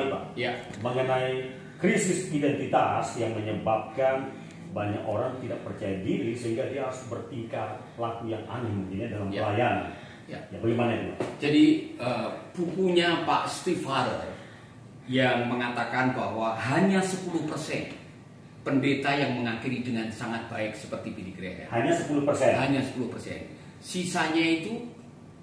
Pak, Ya. mengenai krisis identitas yang menyebabkan banyak orang tidak percaya diri sehingga dia harus bertingkah laku yang aneh mungkinnya dalam Ya. pelayanan. Ya. Ya, bagaimana itu, Pak? Jadi bukunya Pak Steve Harrer yang mengatakan bahwa hanya 10% pendeta yang mengakhiri dengan sangat baik seperti Billy Graham. Hanya 10%. Hanya 10%. Sisanya itu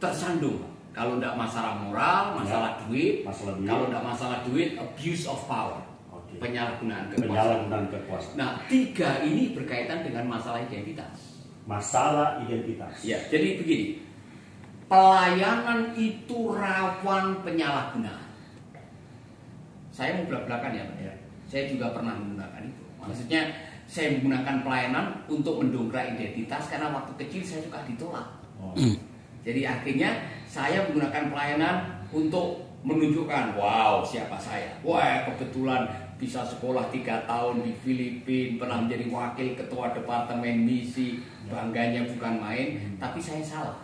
tersandung. Kalau tidak masalah moral, masalah duit. Masalah duit. Kalau tidak masalah duit, abuse of power. Oke. Penyalahgunaan kekuasaan. Penyalahgunaan kekuasaan. Nah, 3 ini berkaitan dengan masalah identitas. Masalah identitas. Ya, jadi begini. Pelayanan itu rawan penyalahgunaan. Saya mau belak-belakan ya, Pak. Ya. Saya juga pernah menggunakan itu. Maksudnya saya menggunakan pelayanan untuk mendongkrak identitas karena waktu kecil saya suka ditolak. Oh. Jadi akhirnya saya menggunakan pelayanan untuk menunjukkan, wow, siapa saya. Wah, kebetulan bisa sekolah 3 tahun di Filipina, pernah menjadi wakil ketua departemen misi, bangganya bukan main, tapi saya salah.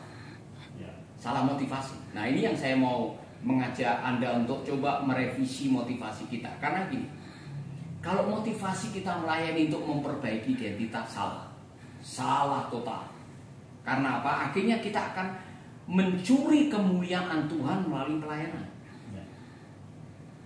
Ya. Salah motivasi. Nah, ini yang saya mau mengajak Anda untuk coba merevisi motivasi kita. Karena gini, kalau motivasi kita melayani untuk memperbaiki identitas, salah total. Karena apa? Akhirnya kita akan mencuri kemuliaan Tuhan melalui pelayanan. Ya.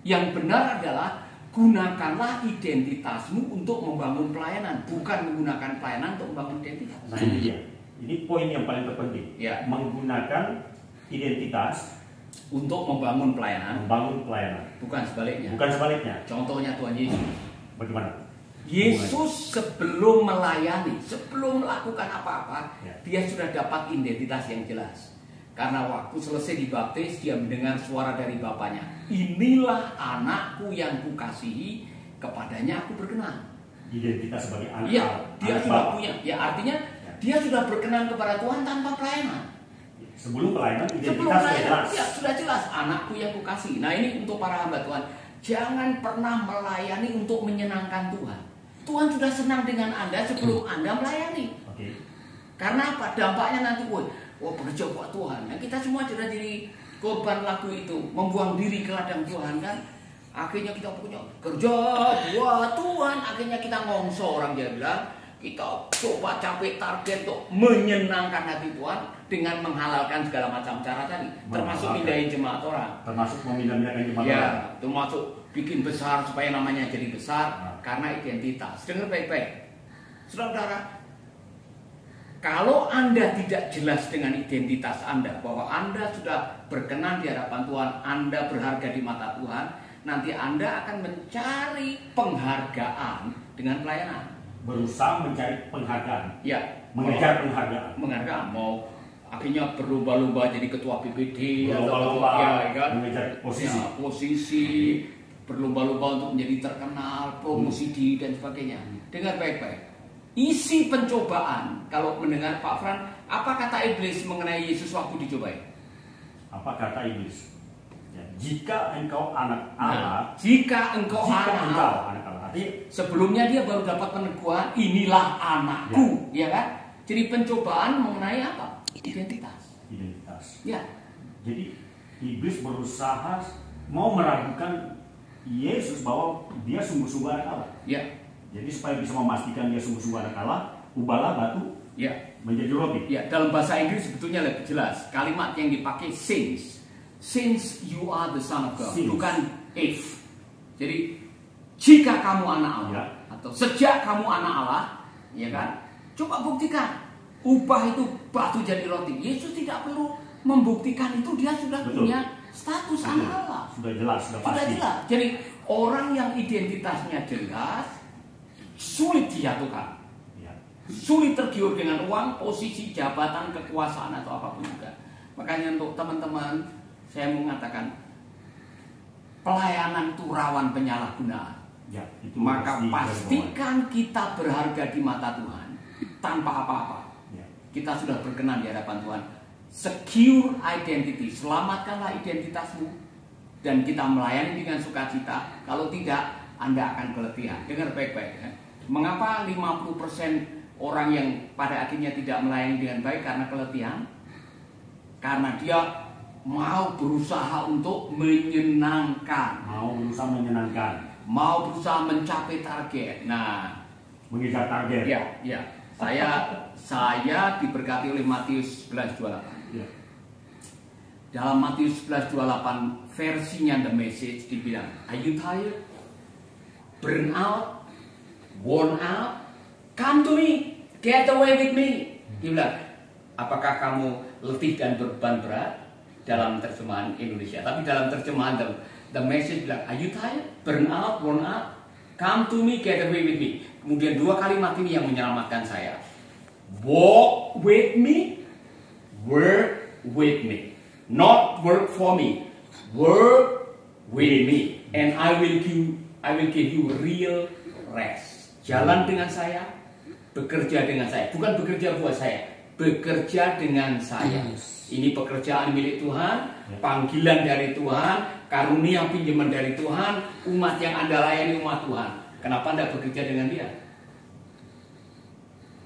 Yang benar adalah gunakanlah identitasmu untuk membangun pelayanan, bukan menggunakan pelayanan untuk membangun identitas. Nah, ini dia. Ini poin yang paling terpenting. Ya. Menggunakan identitas Untuk membangun pelayanan, membangun pelayanan. bukan sebaliknya. Bukan sebaliknya. Contohnya Tuhan Yesus. Bagaimana? Yesus sebelum melayani, sebelum melakukan apa-apa, Ya. dia sudah dapat identitas yang jelas. Karena waktu selesai dibaptis, dia mendengar suara dari Bapaknya. Inilah anakku yang kukasihi, kepadanya aku berkenan. Identitas sebagai anak. Iya, dia anak sudah Bapa. punya. Ya artinya dia sudah berkenan kepada Tuhan tanpa pelayanan. Sebelum pelayanan identitas Sebelum sudah pelayanan, jelas. ya sudah jelas anakku yang kukasihi. Nah, ini untuk para hamba Tuhan. Jangan pernah melayani untuk menyenangkan Tuhan. Tuhan sudah senang dengan Anda sebelum Anda melayani. Oke. Karena apa? Dampaknya nanti, wah bekerja buat Tuhan. Nah, kita semua sudah jadi korban lagu itu, membuang diri ke ladang Tuhan kan. Akhirnya kita punya kerja buat Tuhan. Akhirnya kita ngongso, orang dia bilang, kita coba capai target untuk menyenangkan hati Tuhan dengan menghalalkan segala macam cara tadi, termasuk mindahin jemaat orang. Termasuk memindah-mindahkan jemaat orang. Ya, termasuk bikin besar supaya namanya jadi besar karena identitas. Dengar baik-baik, saudara. Kalau Anda tidak jelas dengan identitas Anda, bahwa Anda sudah berkenan di hadapan Tuhan, Anda berharga di mata Tuhan, nanti Anda akan mencari penghargaan dengan pelayanan. Berusaha mencari penghargaan. Ya, Mengejar penghargaan. Penghargaan, mau akhirnya berlomba-lomba jadi ketua PPD, Berlomba-lomba ya, kan? mengejar posisi. Ya, posisi, berlomba-lomba untuk menjadi terkenal, promosi diri dan sebagainya. Dengar baik-baik. Isi pencobaan, kalau mendengar Pak Fran, apa kata iblis mengenai Yesus waktu dicobai? Apa kata iblis? Ya, jika engkau anak Allah, Jika engkau anak Allah. anak Allah. Artinya, Sebelumnya dia baru dapat peneguhan, inilah anakku, ya kan? Jadi pencobaan mengenai apa? Identitas. identitas. Ya, Jadi iblis berusaha mau meragukan Yesus bahwa dia sungguh-sungguh anak Allah. ya, Jadi supaya bisa memastikan dia sungguh-sungguh anak Allah, ubahlah batu ya. menjadi roti. Ya, dalam bahasa Inggris sebetulnya lebih jelas. Kalimat yang dipakai since you are the son of God, Since. bukan if. Jadi jika kamu anak Allah, Ya. atau sejak kamu anak Allah, ya kan? Coba buktikan. Ubah itu batu jadi roti. Yesus tidak perlu membuktikan itu, dia sudah Betul. punya status Betul. anak Allah. Sudah jelas, sudah Sudah pasti. jelas. Jadi orang yang identitasnya jelas sulit dijatuhkan. Ya. Sulit tergiur dengan uang, posisi, jabatan, kekuasaan atau apapun juga. Makanya untuk teman-teman saya mengatakan pelayanan itu rawan penyalahgunaan. Ya, itu Maka pasti pastikan kita berharga di mata Tuhan tanpa apa-apa. Ya. Kita sudah berkenan di hadapan Tuhan. Secure identity, selamatkanlah identitasmu dan kita melayani dengan sukacita. Kalau tidak, Anda akan keletihan. Dengar baik-baik ya. Mengapa 50% orang yang pada akhirnya tidak melayani dengan baik karena keletihan? Karena dia mau berusaha untuk menyenangkan, Mau berusaha menyenangkan. mau berusaha mencapai target. Nah, Mengejar target. ya, saya diberkati oleh Matius 11:28. Ya. Dalam Matius 11:28 versinya The Message dibilang, are you tired? Burn out? Worn out? Come to me, get away with me. Dia bilang, apakah kamu letih dan beban berat? Dalam terjemahan Indonesia. Tapi dalam terjemahan The Message bilang, are you tired? Burn out? Worn out? Come to me, get away with me. Kemudian dua kalimat ini yang menyelamatkan saya. Walk with me, work with me. Not work for me, work with me. And I will give you real rest. Jalan dengan saya, bekerja dengan saya. Bukan bekerja buat saya, bekerja dengan saya. Ini pekerjaan milik Tuhan, panggilan dari Tuhan, karunia pinjaman dari Tuhan, umat yang Anda layani umat Tuhan. Kenapa Anda bekerja dengan Dia?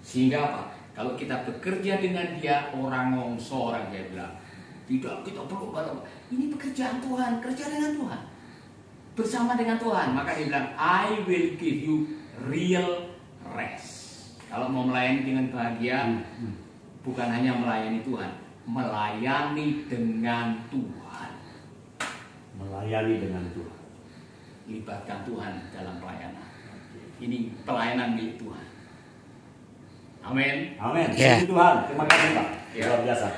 Sehingga apa? Kalau kita bekerja dengan Dia, orang ngongso, orang dia bilang, tidak, kita perlu barang. Ini pekerjaan Tuhan, kerja dengan Tuhan, bersama dengan Tuhan. Maka dia bilang, I will give you real rest. Kalau mau melayani dengan bahagia, bukan hanya melayani Tuhan, melayani dengan Tuhan. Melayani dengan Tuhan. Libatkan Tuhan dalam pelayanan. Ini pelayanan milik Tuhan. Amin. Amin. Ya. Puji Tuhan. Terima kasih Pak. Ya. Luar biasa.